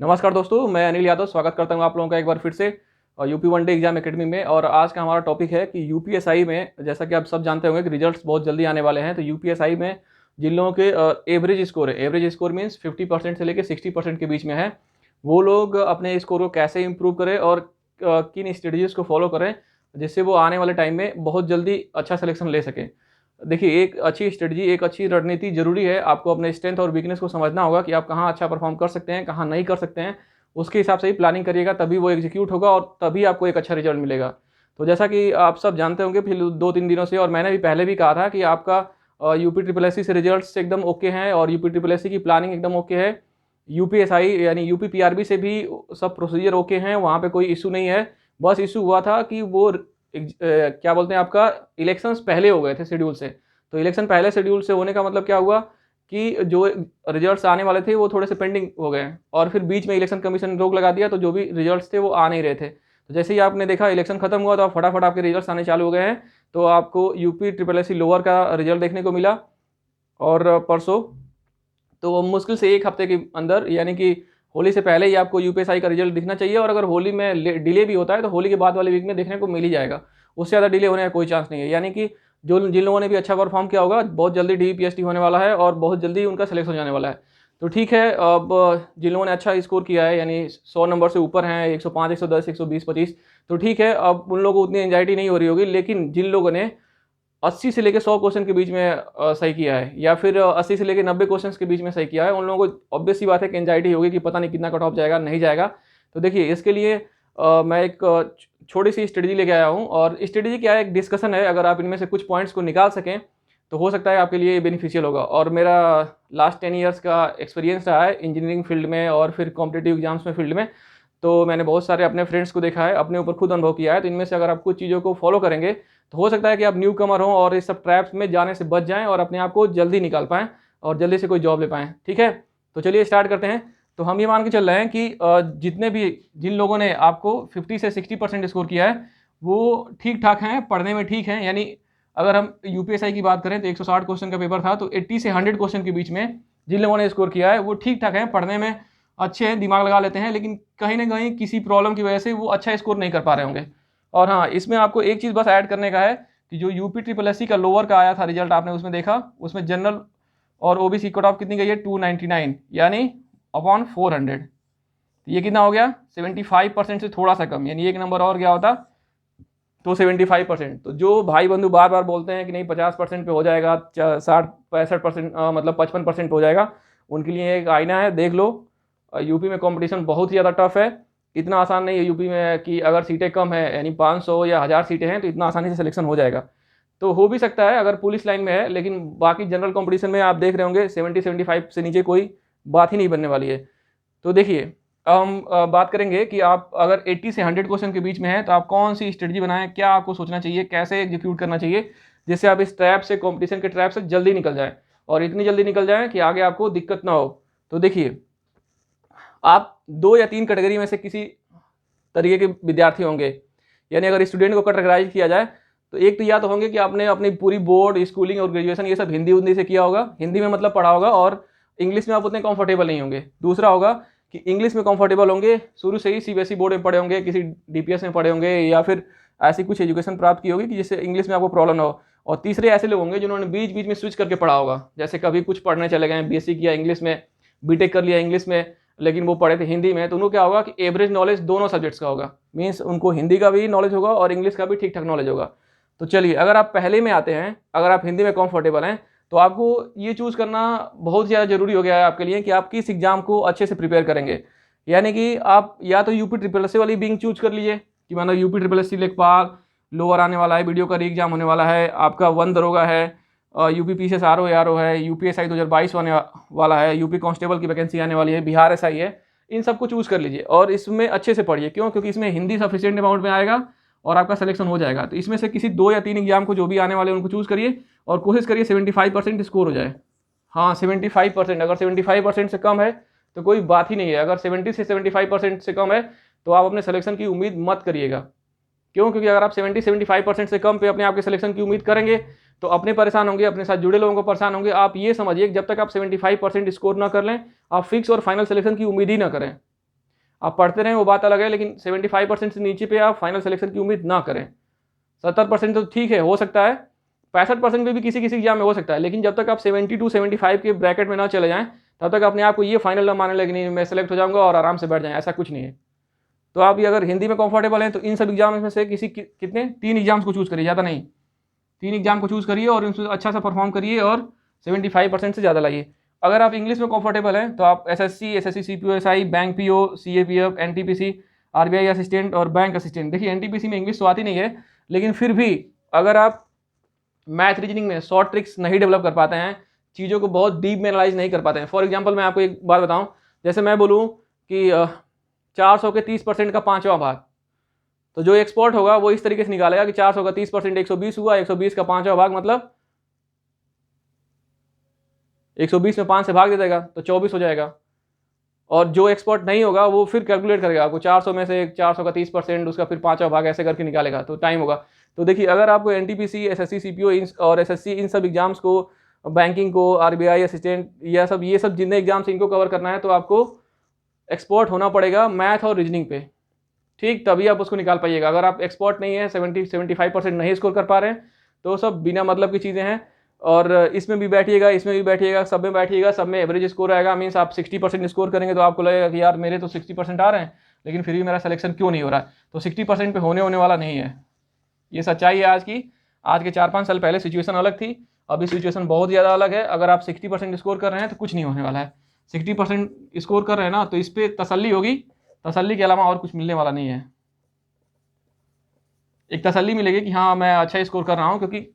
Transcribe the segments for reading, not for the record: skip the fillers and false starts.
नमस्कार दोस्तों, मैं अनिल यादव स्वागत करता हूं आप लोगों का एक बार फिर से UP one day exam academy में। और आज का हमारा टॉपिक है कि यूपीएसआई में, जैसा कि आप सब जानते होंगे कि रिजल्ट्स बहुत जल्दी आने वाले हैं। तो यूपीएसआई में जिन लोगों के एवरेज स्कोर है, एवरेज स्कोर मीन्स 50% से लेकर 60% के बीच में है, वो लोग अपने स्कोर को कैसे इंप्रूव करें और किन स्ट्रेटजीज को फॉलो करें जिससे वो आने वाले टाइम में बहुत जल्दी अच्छा सिलेक्शन ले सकें। देखिए, एक अच्छी स्ट्रेटजी, एक अच्छी रणनीति ज़रूरी है। आपको अपने स्ट्रेंथ और वीकनेस को समझना होगा कि आप कहाँ अच्छा परफॉर्म कर सकते हैं, कहाँ नहीं कर सकते हैं। उसके हिसाब से ही प्लानिंग करिएगा, तभी वो एग्जीक्यूट होगा और तभी आपको एक अच्छा रिजल्ट मिलेगा। तो जैसा कि आप सब जानते होंगे पिछले 2-3 दिनों से, और मैंने भी पहले भी कहा था कि आपका यूपी ट्रिपल एस सी से रिजल्ट्स एकदम ओके हैं और यूपी ट्रिपल एस सी की प्लानिंग एकदम ओके है। यूपीएसआई यानी यूपी पीआरबी से भी सब प्रोसीजर ओके हैं, वहाँ पे कोई इशू नहीं है। बस इशू हुआ था कि वो क्या बोलते हैं, आपका इलेक्शंस पहले हो गए थे शेड्यूल से। तो इलेक्शन पहले शेड्यूल से होने का मतलब क्या हुआ कि जो रिजल्ट्स आने वाले थे वो थोड़े से पेंडिंग हो गए और फिर बीच में इलेक्शन कमीशन ने रोक लगा दिया, तो जो भी रिजल्ट्स थे वो आ नहीं रहे थे। तो जैसे ही आपने देखा इलेक्शन खत्म हुआ तो आप फटाफट आपके रिजल्ट्स आने चालू हो गए हैं। तो आपको UP triple S C lower का रिजल्ट देखने को मिला और परसों, तो मुश्किल से एक हफ्ते के अंदर, यानी कि होली से पहले ही आपको यूपीएसआई का रिजल्ट दिखना चाहिए। और अगर होली में डिले भी होता है तो होली के बाद वाले वीक में देखने को मिल ही जाएगा। उससे ज़्यादा डिले होने का कोई चांस नहीं है। यानी कि जो जिन लोगों ने भी अच्छा परफॉर्म किया होगा, बहुत जल्दी डीपीएसटी होने वाला है और बहुत जल्दी उनका सिलेक्शन हो जाने वाला है। तो ठीक है, अब जिन लोगों ने अच्छा स्कोर किया है, यानी 100 नंबर से ऊपर हैं, 105, 110, 120, 25, तो ठीक है, अब उन लोगों को उतनी एंजाइटी नहीं हो रही होगी। लेकिन जिन लोगों ने 80 से लेकर 100 क्वेश्चन के बीच में सही किया है, या फिर 80 से लेकर 90 क्वेश्चन के बीच में सही किया है, उन लोगों को ऑब्वियस सी बात है कि एंजाइटी होगी कि पता नहीं कितना कट ऑफ जाएगा, नहीं जाएगा। तो देखिए, इसके लिए मैं एक छोटी सी स्ट्रेटजी लेके आया हूँ। और स्ट्रेटजी क्या है, एक डिस्कशन है। अगर आप इनमें से कुछ पॉइंट्स को निकाल सकें तो हो सकता है आपके लिए बेनिफिशियल होगा। और मेरा लास्ट 10 ईयर्स का एक्सपीरियंस रहा है इंजीनियरिंग फील्ड में और फिर कॉम्पिटेटिव एग्जाम्स में फील्ड में। तो मैंने बहुत सारे अपने फ्रेंड्स को देखा है, अपने ऊपर खुद अनुभव किया है। तो इनमें से अगर आप कुछ चीज़ों को फॉलो करेंगे तो हो सकता है कि आप न्यू कमर हों और इस सब ट्रैप्स में जाने से बच जाएं और अपने आप को जल्दी निकाल पाएं और जल्दी से कोई जॉब ले पाएं। ठीक है, तो चलिए स्टार्ट करते हैं। तो हम ये मान के चल रहे हैं कि जितने भी जिन लोगों ने आपको 50 से 60% स्कोर किया है वो ठीक ठाक हैं, पढ़ने में ठीक हैं। यानी अगर हम यूपीएसआई की बात करें तो 160 क्वेश्चन का पेपर था, तो 80 से 100 क्वेश्चन के बीच में जिन लोगों ने स्कोर किया है वो ठीक ठाक हैं, पढ़ने में अच्छे हैं, दिमाग लगा लेते हैं। लेकिन कहीं ना कहीं किसी प्रॉब्लम की वजह से वो अच्छा स्कोर नहीं कर पा रहे होंगे। और हाँ, इसमें आपको एक चीज़ बस ऐड करने का है कि जो यूपी ट्रिपल एस सी का लोअर का आया था रिजल्ट, आपने उसमें देखा, उसमें जनरल और ओबीसी कट ऑफ कितनी गई है, 299, यानी अपॉन 400। ये कितना हो गया, 75% से थोड़ा सा कम, यानी एक नंबर और गया होता तो 75%। तो जो भाई बंधु बार बार बोलते हैं कि नहीं 50% पे हो जाएगा, 60-65% मतलब 55% पे हो जाएगा, उनके लिए एक आईना है, देख लो। यूपी में कंपटीशन बहुत ही ज़्यादा टफ है। इतना आसान नहीं है यूपी में कि अगर सीटें कम है, यानी 500 या 1000 सीटें हैं तो इतना आसानी से सिलेक्शन हो जाएगा। तो हो भी सकता है अगर पुलिस लाइन में है, लेकिन बाकी जनरल कंपटीशन में आप देख रहे होंगे 70-75 से नीचे कोई बात ही नहीं बनने वाली है। तो देखिए, हम बात करेंगे कि आप अगर 80 से 100 क्वेश्चन के बीच में है तो आप कौन सी स्ट्रेटजी बनाएं, क्या आपको सोचना चाहिए, कैसे एग्जीक्यूट करना चाहिए जिससे आप इस ट्रैप से, कंपटीशन के ट्रैप से जल्दी निकल जाएं और इतनी जल्दी निकल जाएं कि आगे आपको दिक्कत ना हो। तो देखिए, आप 2 या 3 कैटेगरी में से किसी तरीके के विद्यार्थी होंगे। यानी अगर स्टूडेंट को कैटेगराइज किया जाए तो एक तो या तो होंगे कि आपने अपनी पूरी बोर्ड, स्कूलिंग और ग्रेजुएशन ये सब हिंदी से किया होगा, हिंदी में मतलब पढ़ा होगा, और इंग्लिश में आप उतने कंफर्टेबल नहीं होंगे। दूसरा होगा कि इंग्लिश में कंफर्टेबल होंगे, शुरू से ही सीबीएसई बोर्ड में पढ़े होंगे, किसी डीपीएस में पढ़े होंगे, या फिर ऐसी कुछ एजुकेशन प्राप्त की होगी कि जिससे इंग्लिश में आपको प्रॉब्लम ना हो। और तीसरे ऐसे लोग होंगे जिन्होंने बीच बीच में स्विच करके पढ़ा होगा, जैसे कभी कुछ पढ़ने चले गए, बीएससी किया इंग्लिश में, बीटेक कर लिया इंग्लिश में, लेकिन वो पढ़े थे हिंदी में। तो उनको क्या होगा कि एवरेज नॉलेज दोनों सब्जेक्ट्स का होगा, मीन्स उनको हिंदी का भी नॉलेज होगा और इंग्लिश का भी ठीक ठाक नॉलेज होगा। तो चलिए, अगर आप पहले में आते हैं, अगर आप हिंदी में कंफर्टेबल हैं, तो आपको ये चूज़ करना बहुत ज़्यादा जरूरी हो गया है आपके लिए कि आप किस एग्जाम को अच्छे से प्रिपेयर करेंगे। यानी कि आप या तो यूपी ट्रिपल एस सी वाली बिंग चूज कर लीजिए कि मानो यूपी ट्रिपल एस सी लेखपाल लोअर आने वाला है, वीडियो का री एग्जाम होने वाला है, आपका 1 दरोगा है, यूपी पीसीएस आरओ है, यूपीएसआई 2022 होने वाला है, यूपी कांस्टेबल की वैकेंसी आने वाली है, बिहार एसआई है। इन सबको चूज़ कर लीजिए और इसमें अच्छे से पढ़िए। क्यों? क्योंकि इसमें हिंदी सफिशिएंट अमाउंट में आएगा और आपका सिलेक्शन हो जाएगा। तो इसमें से किसी 2 या 3 एग्जाम को जो भी आने वाले उनको चूज़ करिए और कोशिश करिए 75% स्कोर हो जाए। हाँ, 75%। अगर 75% से कम है तो कोई बात ही नहीं है। अगर 70 से 75% से कम है तो आप अपने सिलेक्शन की उम्मीद मत करिएगा। क्यों? क्योंकि अगर आप 70-75% से कम पे अपने आपके सिलेक्शन की उम्मीद करेंगे तो अपने परेशान होंगे, अपने साथ जुड़े लोगों को परेशान होंगे। आप ये समझिए कि जब तक आप 75% स्कोर ना कर लें, आप फिक्स और फाइनल सिलेक्शन की उम्मीद ही ना करें। आप पढ़ते रहें वो बात अलग है, लेकिन 75% से नीचे पे आप फाइनल सिलेक्शन की उम्मीद ना करें। 70% तो ठीक है, हो सकता है, 65% पे भी किसी किसी एग्जाम में हो सकता है, लेकिन जब तक आप 70 to 75 के ब्रैकेट में ना चले जाएँ, तब तक अपने आप को ये फाइनल ना मानने लगे नहीं मैं सेलेक्ट हो जाऊँगा और आराम से बैठ जाएँ, ऐसा कुछ नहीं है। तो आप ये अगर हिंदी में कंफर्टेबल हैं तो इन सब एग्जाम में से कितने 3 एग्जाम्स को चूज़ करिए, ज़्यादा नहीं, 3 एग्जाम को चूज़ करिए और उसमें अच्छा सा परफॉर्म करिए और 75% से ज़्यादा लाइए। अगर आप इंग्लिश में कंफर्टेबल हैं तो आप SSC, SSC CPO SI, bank PO, CAPF, NTPC, RBI assistant और बैंक असिस्टेंट, देखिए एनटीपीसी में इंग्लिश तो आती नहीं है, लेकिन फिर भी अगर आप मैथ रीजनिंग में शॉर्ट ट्रिक्स नहीं डेवलप कर पाते हैं, चीज़ों को बहुत डीप में एनालाइज नहीं कर पाते हैं। फॉर एग्जांपल मैं आपको एक बात बताऊं, जैसे मैं बोलूं कि 400 के 30% का 5वां भाग, तो जो एक्सपर्ट होगा वो इस तरीके से निकालेगा कि 400 का 30% 120 हुआ, 120 का 5वां भाग मतलब 120 में 5 से भाग दे देगा तो 24 हो जाएगा। और जो एक्सपर्ट नहीं होगा वो फिर कैलकुलेट करेगा, आपको 400 में से 400 का 30% उसका फिर 5वां भाग ऐसे करके निकालेगा, तो टाइम होगा। तो देखिए अगर आपको एनटीपीसी, एसएससी, सीपीओ और एसएससी इन सब एग्जाम्स को, बैंकिंग को, आरबीआई असिस्टेंट, ये सब जितने एग्जाम्स इनको कवर करना है तो आपको एक्सपर्ट होना पड़ेगा मैथ और रीजनिंग पे, ठीक, तभी आप उसको निकाल पाइएगा। अगर आप एक्सपर्ट नहीं है, 75% नहीं स्कोर कर पा रहे हैं, तो सब बिना मतलब की चीज़ें हैं। और इसमें भी बैठिएगा, इसमें भी बैठिएगा, सब में बैठिएगा, सब में एवरेज स्कोर आएगा। मीन्स आप 60% स्कोर करेंगे तो आपको लगेगा कि यार मेरे तो 60% आ रहे हैं, लेकिन फिर भी मेरा सिलेक्शन क्यों नहीं हो रहा है। तो 60% पे होने वाला नहीं है, ये सच्चाई है आज की। आज के 4-5 साल पहले सिचुएशन अलग थी, अभी सिचुएशन बहुत ज़्यादा अलग है। अगर आप 60% स्कोर कर रहे हैं तो कुछ नहीं होने वाला है। 60% स्कोर कर रहे हैं ना, तो इस पर तसल्ली होगी, तसल्ली के अलावा और कुछ मिलने वाला नहीं है। एक तसल्ली मिलेगी कि हाँ मैं अच्छा स्कोर कर रहा हूँ, क्योंकि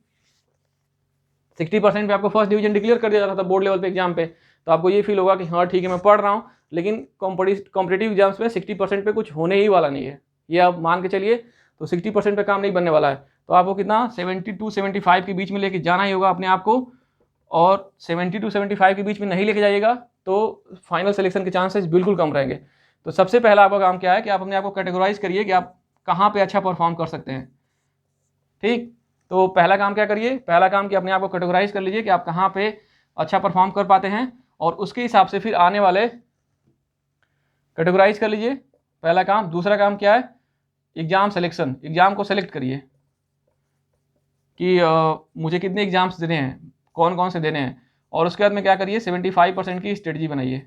60% पे आपको फर्स्ट डिवीजन डिक्लेयर कर दिया जाता था बोर्ड लेवल पे एग्जाम पे, तो आपको ये फील होगा कि हाँ ठीक है मैं पढ़ रहा हूँ, लेकिन कॉम्पिटिटिव एग्जाम्स में 60% पे कुछ होने ही वाला नहीं है, ये आप मान के चलिए। तो 60% पे काम नहीं बनने वाला है, तो आपको कितना 70 to 75 के बीच में लेके जाना ही होगा अपने आप को। और 70 to 75 के बीच में नहीं लेके जाइएगा तो फाइनल सिलेक्शन के चांसेस बिल्कुल कम रहेंगे। तो सबसे पहला आपका काम क्या है कि आप अपने आप को कैटेगराइज करिए कि आप कहाँ पे अच्छा परफॉर्म कर सकते हैं, ठीक। तो पहला काम क्या करिए, पहला काम कि अपने आप को कैटेगराइज कर लीजिए कि आप कहाँ पे अच्छा परफॉर्म कर पाते हैं, और उसके हिसाब से फिर आने वाले कैटेगराइज कर लीजिए, पहला काम। दूसरा काम क्या है, एग्जाम सिलेक्शन, एग्जाम को सेलेक्ट करिए कि मुझे कितने एग्जाम्स देने हैं, कौन कौन से देने हैं, और उसके बाद में क्या करिए 75% की स्ट्रेटजी बनाइए,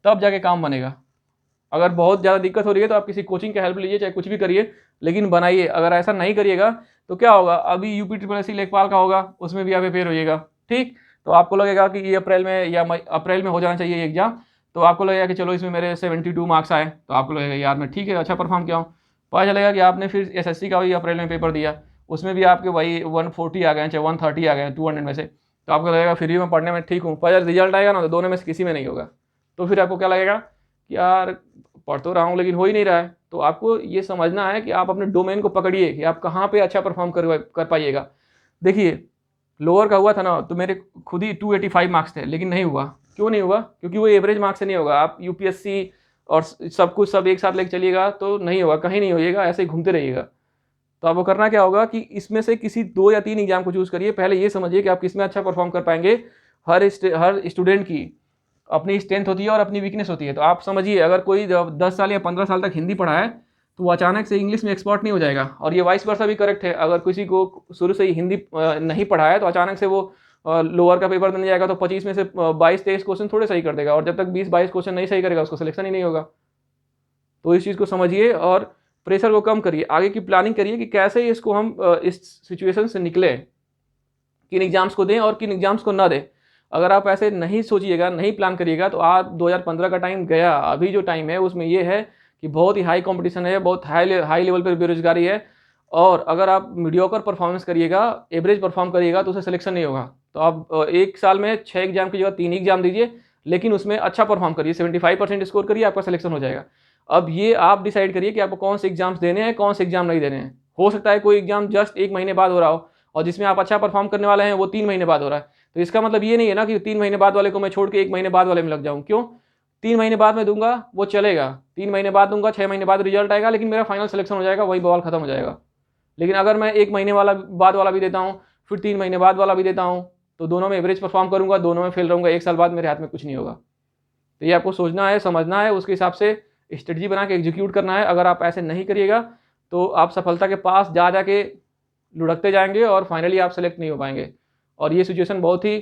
तब जाके काम बनेगा। अगर बहुत ज़्यादा दिक्कत हो रही है तो आप किसी कोचिंग की हेल्प लीजिए, चाहे कुछ भी करिए, लेकिन बनाइए। अगर ऐसा नहीं करिएगा तो क्या होगा, अभी यूपी ट्रिपल लेखपाल का होगा, उसमें भी आप प्रिपेयर होइएगा, ठीक। तो आपको लगेगा कि ये अप्रैल में या अप्रैल में हो जाना चाहिए ये एग्जाम, तो आपको लगेगा कि चलो इसमें मेरे 72 मार्क्स आए, तो आपको लगेगा यार मैं ठीक है अच्छा परफॉर्म किया हूँ। पता चलेगा कि आपने फिर एसएससी का भी अप्रैल में पेपर दिया, उसमें भी आपके वही 140 आ गए, चाहे 130 आ गए 200 में से, तो आपको लगेगा फ्री में पढ़ने में ठीक हूँ, पर जब रिजल्ट आएगा ना तो दोनों में से किसी में नहीं होगा, तो फिर आपको क्या लगेगा कि यार पढ़ तो रहा हूँ लेकिन हो ही नहीं रहा है। तो आपको ये समझना है कि आप अपने डोमेन को पकड़िए कि आप कहाँ पे अच्छा परफॉर्म कर पाइएगा। देखिए लोअर का हुआ था ना, तो मेरे खुद ही 285 मार्क्स थे, लेकिन नहीं हुआ। क्यों नहीं हुआ, क्योंकि वो एवरेज मार्क्स से नहीं होगा। आप यूपीएससी और सब कुछ सब एक साथ लेके चलिएगा तो नहीं होगा, कहीं नहीं होइएगा, ऐसे ही घूमते रहिएगा। तो आपको करना क्या होगा कि इसमें से किसी 2 या 3 एग्जाम को चूज़ करिए। पहले ये समझिए कि आप किस में अच्छा परफॉर्म कर पाएंगे। हर स्टूडेंट की अपनी स्ट्रेंथ होती है और अपनी वीकनेस होती है। तो आप समझिए अगर कोई 10 साल या 15 साल तक हिंदी पढ़ा है तो वो अचानक से इंग्लिश में एक्सपर्ट नहीं हो जाएगा, और ये वाइस वर्सा भी करेक्ट है। अगर किसी को शुरू से ही हिंदी नहीं पढ़ा है तो अचानक से वो लोअर का पेपर देने जाएगा तो 25 में से 22-23 क्वेश्चन थोड़े सही कर देगा, और जब तक 20-22 क्वेश्चन नहीं सही करेगा उसको सिलेक्शन ही नहीं होगा। तो इस चीज़ को समझिए और प्रेशर को कम करिए, आगे की प्लानिंग करिए कि कैसे इसको हम इस सिचुएशन से निकले, किन एग्जाम्स को दें और किन एग्जाम्स को ना दें। अगर आप ऐसे नहीं सोचिएगा, नहीं प्लान करिएगा तो आप 2015 का टाइम गया। अभी जो टाइम है उसमें ये है कि बहुत ही हाई कंपटीशन है, बहुत हाई लेवल पर बेरोजगारी है, और अगर आप मीडियोकर परफॉर्मेंस करिएगा, एवरेज परफॉर्म करिएगा तो उसे सिलेक्शन नहीं होगा। तो आप एक साल में 6 एग्जाम की जगह 3 एग्जाम दीजिए, लेकिन उसमें अच्छा परफॉर्म करिए, 75% स्कोर करिए, आपका सिलेक्शन हो जाएगा। अब ये आप डिसाइड करिए कि आपको कौन से एग्जाम्स देने हैं, कौन से एग्जाम नहीं देने हैं। हो सकता है कोई एग्जाम जस्ट 1 महीने बाद हो रहा हो, और जिसमें आप अच्छा परफॉर्म करने वाले हैं वो 3 महीने बाद हो रहा है। तो इसका मतलब ये नहीं है ना कि 3 महीने बाद वाले को मैं छोड़ के 1 महीने बाद वाले में लग जाऊँ। क्यों, 3 महीने बाद में दूंगा वो चलेगा, 3 महीने बाद दूंगा, 6 महीने बाद रिजल्ट आएगा, लेकिन मेरा फाइनल सिलेक्शन हो जाएगा, वही बवाल खत्म हो जाएगा। लेकिन अगर मैं 1 महीने बाद वाला भी देता हूँ, फिर 3 महीने बाद वाला भी देता हूँ, तो दोनों में एवरेज परफॉर्म करूंगा, दोनों में फेल रहूंगा, 1 साल बाद मेरे हाथ में कुछ नहीं होगा। तो ये आपको सोचना है, समझना है, उसके हिसाब से स्ट्रेटजी बना के एग्जीक्यूट करना है। अगर आप ऐसे नहीं करिएगा तो आप सफलता के पास जा के लुढ़कते जाएंगे और फाइनली आप सेलेक्ट नहीं हो पाएंगे। और ये सिचुएशन बहुत ही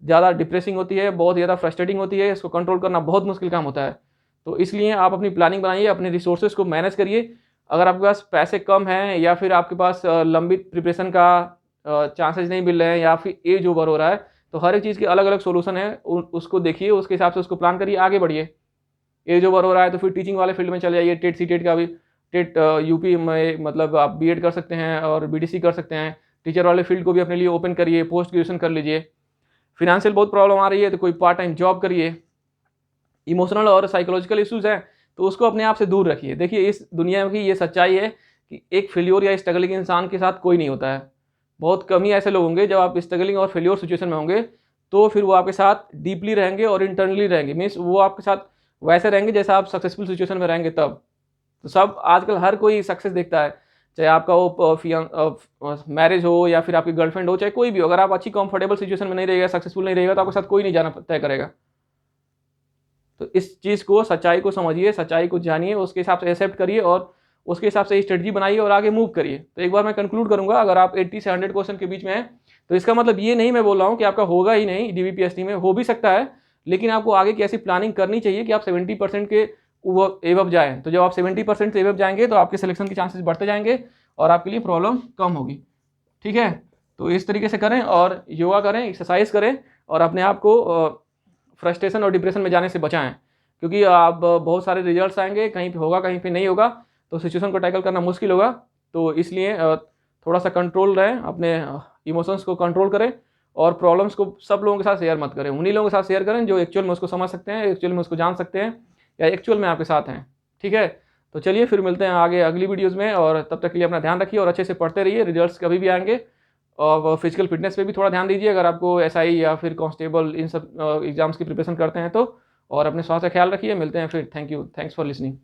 ज़्यादा डिप्रेसिंग होती है, बहुत ज़्यादा फ्रस्ट्रेटिंग होती है, इसको कंट्रोल करना बहुत मुश्किल काम होता है। तो इसलिए आप अपनी प्लानिंग बनाइए, अपने रिसोर्सेज को मैनेज करिए। अगर आपके पास पैसे कम हैं या फिर आपके पास लंबी प्रिपरेशन का चांसेस नहीं मिल रहे हैं या फिर एज ओवर हो रहा है, तो हर एक चीज़ के अलग अलग सोल्यूशन है, उसको देखिए, उसके हिसाब से उसको प्लान करिए, आगे बढ़िए। एज ओवर हो रहा है तो फिर टीचिंग वाले फील्ड में चले जाइए। टेट सीटेट का भी, टेट यूपी में मतलब आप बीएड कर सकते हैं और बीडीसी कर सकते हैं। टीचर वाले फील्ड को भी अपने लिए ओपन करिए, पोस्ट ग्रेजुएशन कर लीजिए। फिनेंशियल बहुत प्रॉब्लम आ रही है तो कोई पार्ट टाइम जॉब करिए। इमोशनल और साइकोलॉजिकल इश्यूज़ हैं तो उसको अपने आप से दूर रखिए। देखिए, इस दुनिया की ये सच्चाई है कि एक फेल्योर या स्ट्रगलिंग इंसान के साथ कोई नहीं होता है। बहुत कम ही ऐसे लोग होंगे, जब आप स्ट्रगलिंग और फेल्योर सिचुएशन में होंगे तो फिर वो आपके साथ डीपली रहेंगे और इंटरनली रहेंगे। मीन्स वो आपके साथ वैसे रहेंगे जैसा आप सक्सेसफुल सिचुएशन में रहेंगे तब। तो सब आजकल हर कोई सक्सेस देखता है, चाहे आपका वो मैरिज हो या फिर आपकी गर्लफ्रेंड हो, चाहे कोई भी हो। अगर आप अच्छी कंफर्टेबल सिचुएशन में नहीं रहेगा, सक्सेसफुल नहीं रहेगा, तो आपके साथ कोई नहीं जाना तय करेगा। तो इस चीज़ को, सच्चाई को समझिए, सच्चाई को जानिए, उसके हिसाब से एक्सेप्ट करिए और उसके हिसाब से स्ट्रेटजी बनाइए और आगे मूव करिए। तो एक बार मैं कंक्लूड करूंगा, अगर आप 80 से 100 क्वेश्चन के बीच में हैं तो इसका मतलब ये नहीं मैं बोल रहा हूँ कि आपका होगा ही नहीं डीबीपीएससी में, हो भी सकता है, लेकिन आपको आगे की ऐसी प्लानिंग करनी चाहिए कि आप 70% के एबव जाएँ। तो जब आप 70% से एबव जाएंगे तो आपके सिलेक्शन के चांसेस बढ़ते जाएंगे और आपके लिए प्रॉब्लम कम होगी। ठीक है, तो इस तरीके से करें और योगा करें, एक्सरसाइज करें और अपने आप को फ्रस्ट्रेशन और डिप्रेशन में जाने से बचाएं। क्योंकि आप बहुत सारे रिजल्ट्स आएंगे, कहीं पे होगा कहीं पे नहीं होगा, तो सिचुएशन को टैकल करना मुश्किल होगा। तो इसलिए थोड़ा सा कंट्रोल रहें, अपने इमोशंस को कंट्रोल करें और प्रॉब्लम्स को सब लोगों के साथ शेयर मत करें। उन्हीं लोगों के साथ शेयर करें जो एक्चुअल में उसको समझ सकते हैं, एक्चुअल में उसको जान सकते हैं या एक्चुअल में आपके साथ हैं। ठीक है, तो चलिए फिर मिलते हैं आगे अगली वीडियोज़ में, और तब तक के लिए अपना ध्यान रखिए और अच्छे से पढ़ते रहिए। रिजल्ट्स कभी भी आएंगे और फिजिकल फिटनेस पे भी थोड़ा ध्यान दीजिए अगर आपको एसआई या फिर कांस्टेबल इन सब एग्जाम्स की प्रिपरेशन करते हैं तो। और अपने स्वास्थ्य का ख्याल रखिए। मिलते हैं फिर। Thank you, thanks for listening.